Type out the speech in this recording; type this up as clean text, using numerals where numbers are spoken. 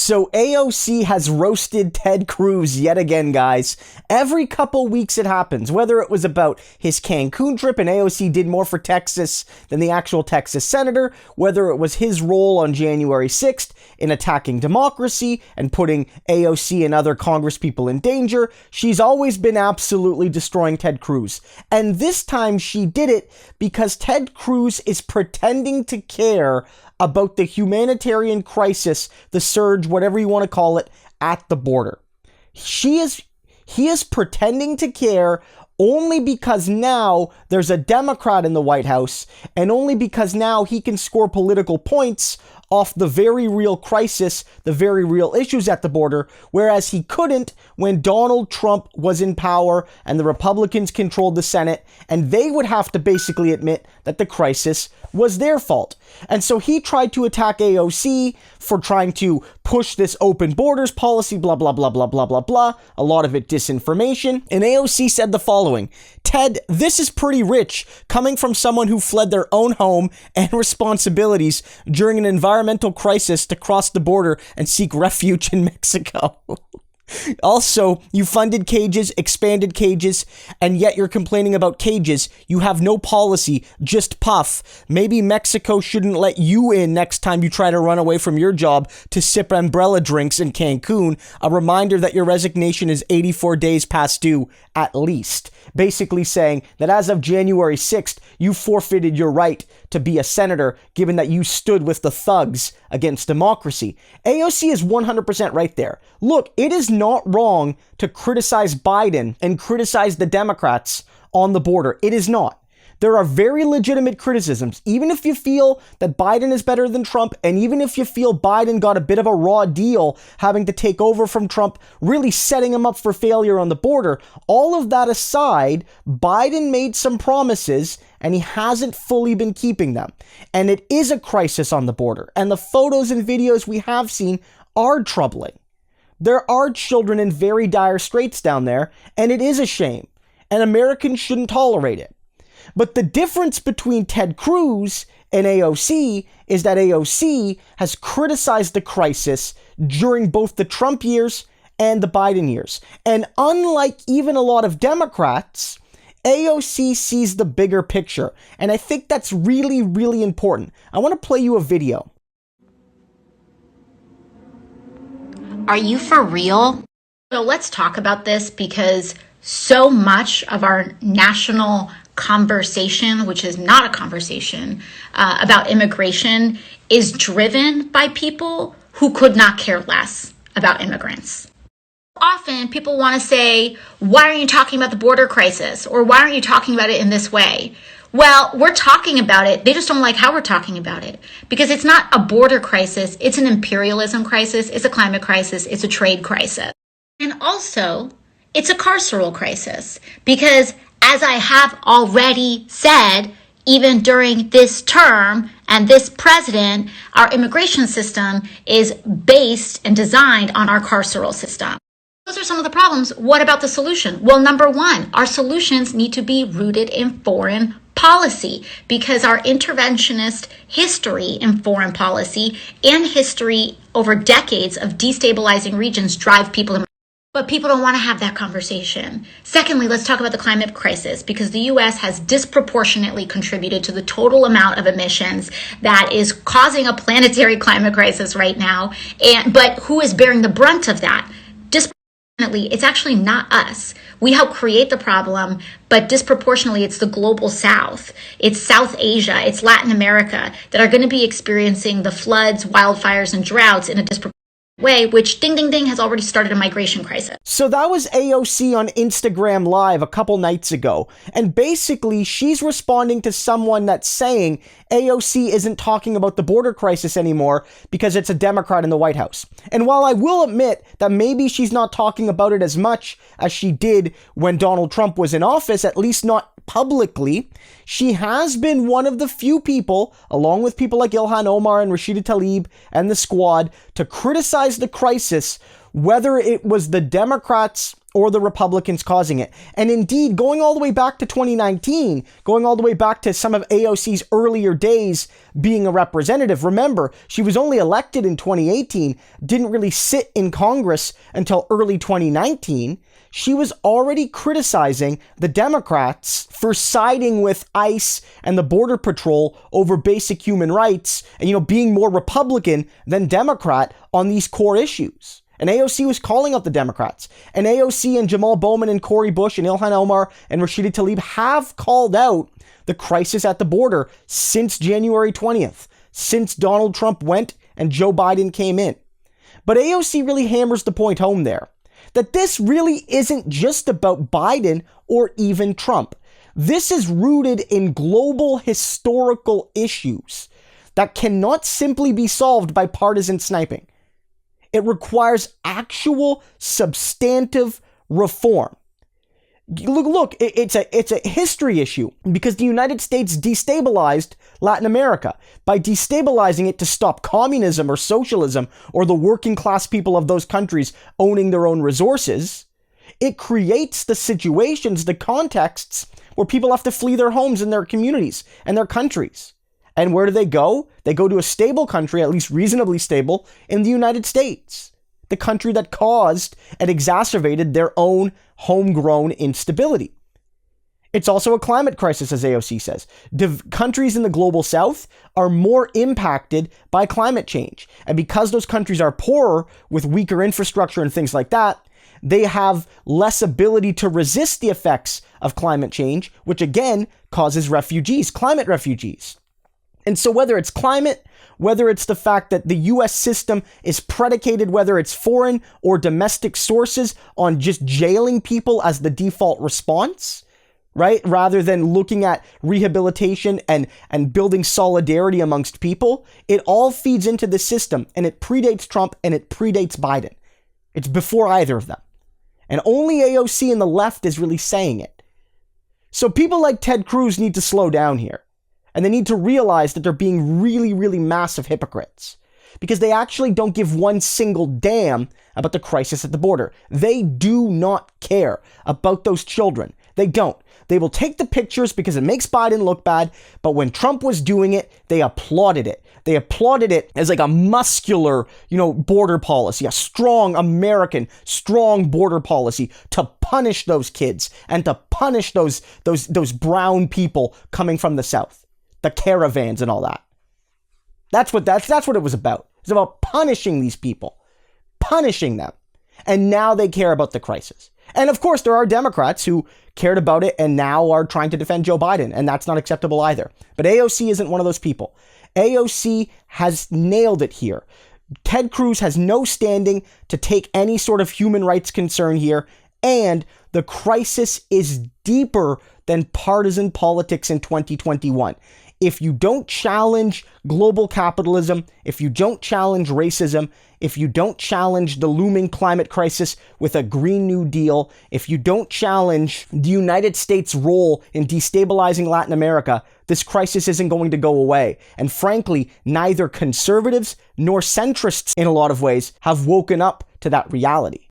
So AOC has roasted Ted Cruz yet again, guys. Every couple weeks it happens, whether it was about his Cancun trip and AOC did more for Texas than the actual Texas senator, whether it was his role on January 6th in attacking democracy and putting AOC and other congresspeople in danger. She's always been absolutely destroying Ted Cruz. And this time she did it because Ted Cruz is pretending to care about the humanitarian crisis, the surge, whatever you want to call it, at the border. He is pretending to care only because now there's a Democrat in the White House, and only because now he can score political points off the very real crisis, the very real issues at the border, whereas he couldn't when Donald Trump was in power and the Republicans controlled the Senate, and they would have to basically admit that the crisis was their fault. And so he tried to attack AOC for trying to push this open borders policy, blah, blah, blah, blah, blah, blah, blah. A lot of it disinformation. And AOC said the following: Ted, this is pretty rich, coming from someone who fled their own home and responsibilities during an environmental crisis to cross the border and seek refuge in Mexico. Also, you funded cages, expanded cages, and yet you're complaining about cages. You have no policy, just puff. Maybe Mexico shouldn't let you in next time you try to run away from your job to sip umbrella drinks in Cancun. A reminder that your resignation is 84 days past due, at least. Basically saying that as of January 6th, you forfeited your right to be a senator, given that you stood with the thugs against democracy. AOC is 100% right there. Look, it is not wrong to criticize Biden and criticize the Democrats on the border. It is not. There are very legitimate criticisms. Even if you feel that Biden is better than Trump, and even if you feel Biden got a bit of a raw deal having to take over from Trump, really setting him up for failure on the border, all of that aside, Biden made some promises and he hasn't fully been keeping them. And it is a crisis on the border. And the photos and videos we have seen are troubling. There are children in very dire straits down there, and it is a shame. And Americans shouldn't tolerate it. But the difference between Ted Cruz and AOC is that AOC has criticized the crisis during both the Trump years and the Biden years. And unlike even a lot of Democrats, AOC sees the bigger picture. And I think that's really, really important. I want to play you a video. Are you for real? So let's talk about this, because so much of our national conversation, which is not a conversation about immigration, is driven by people who could not care less about immigrants. Often people want to say, why aren't you talking about the border crisis? Or why aren't you talking about it in this way? Well, we're talking about it. They just don't like how we're talking about it, because it's not a border crisis. It's an imperialism crisis. It's a climate crisis. It's a trade crisis. And also, it's a carceral crisis, because as I have already said, even during this term and this president, our immigration system is based and designed on our carceral system. Those are some of the problems. What about the solution? Well, number one, our solutions need to be rooted in foreign policy, because our interventionist history in foreign policy and history over decades of destabilizing regions drive people to. But people don't want to have that conversation. Secondly, let's talk about the climate crisis, because the U.S. has disproportionately contributed to the total amount of emissions that is causing a planetary climate crisis right now. But who is bearing the brunt of that? Disproportionately, it's actually not us. We help create the problem, but disproportionately, it's the global South. It's South Asia, it's Latin America that are going to be experiencing the floods, wildfires, and droughts in a disproportionate way, which ding ding ding has already started a migration crisis. So that was AOC on Instagram Live a couple nights ago, and basically she's responding to someone that's saying AOC isn't talking about the border crisis anymore because it's a Democrat in the White House. And while I will admit that maybe she's not talking about it as much as she did when Donald Trump was in office, at least not publicly, she has been one of the few people, along with people like Ilhan Omar and Rashida Tlaib and the squad, to criticize the crisis whether it was the Democrats or the Republicans causing it. And indeed, going all the way back to 2019, going all the way back to some of AOC's earlier days being a representative. Remember, she was only elected in 2018, didn't really sit in Congress until early 2019. She was already criticizing the Democrats for siding with ICE and the Border Patrol over basic human rights and, being more Republican than Democrat on these core issues. And AOC was calling out the Democrats. And AOC and Jamal Bowman and Cori Bush and Ilhan Omar and Rashida Tlaib have called out the crisis at the border since January 20th, since Donald Trump went and Joe Biden came in. But AOC really hammers the point home there, that this really isn't just about Biden or even Trump. This is rooted in global historical issues that cannot simply be solved by partisan sniping. It requires actual substantive reform. Look, it's a history issue because the United States destabilized Latin America by destabilizing it to stop communism or socialism or the working class people of those countries owning their own resources. It creates the situations, the contexts where people have to flee their homes and their communities and their countries. And where do they go? They go to a stable country, at least reasonably stable, in the United States. The country that caused and exacerbated their own homegrown instability. It's also a climate crisis, as AOC says. Countries in the global south are more impacted by climate change. And because those countries are poorer with weaker infrastructure and things like that, they have less ability to resist the effects of climate change, which again causes refugees, climate refugees. And so whether it's climate, whether it's the fact that the US system is predicated, whether it's foreign or domestic sources, on just jailing people as the default response, right? Rather than looking at rehabilitation and building solidarity amongst people, it all feeds into the system, and it predates Trump and it predates Biden. It's before either of them. And only AOC and the left is really saying it. So people like Ted Cruz need to slow down here. And they need to realize that they're being really, really massive hypocrites because they actually don't give one single damn about the crisis at the border. They do not care about those children. They don't. They will take the pictures because it makes Biden look bad. But when Trump was doing it, they applauded it. They applauded it as like a muscular, border policy, a strong American, strong border policy to punish those kids and to punish those brown people coming from the South. The caravans and all that. That's what it was about. It's about punishing these people, punishing them. And now they care about the crisis. And of course, there are Democrats who cared about it and now are trying to defend Joe Biden, and that's not acceptable either. But AOC isn't one of those people. AOC has nailed it here. Ted Cruz has no standing to take any sort of human rights concern here, and the crisis is deeper than partisan politics in 2021. If you don't challenge global capitalism, if you don't challenge racism, if you don't challenge the looming climate crisis with a Green New Deal, if you don't challenge the United States' role in destabilizing Latin America, this crisis isn't going to go away. And frankly, neither conservatives nor centrists in a lot of ways have woken up to that reality.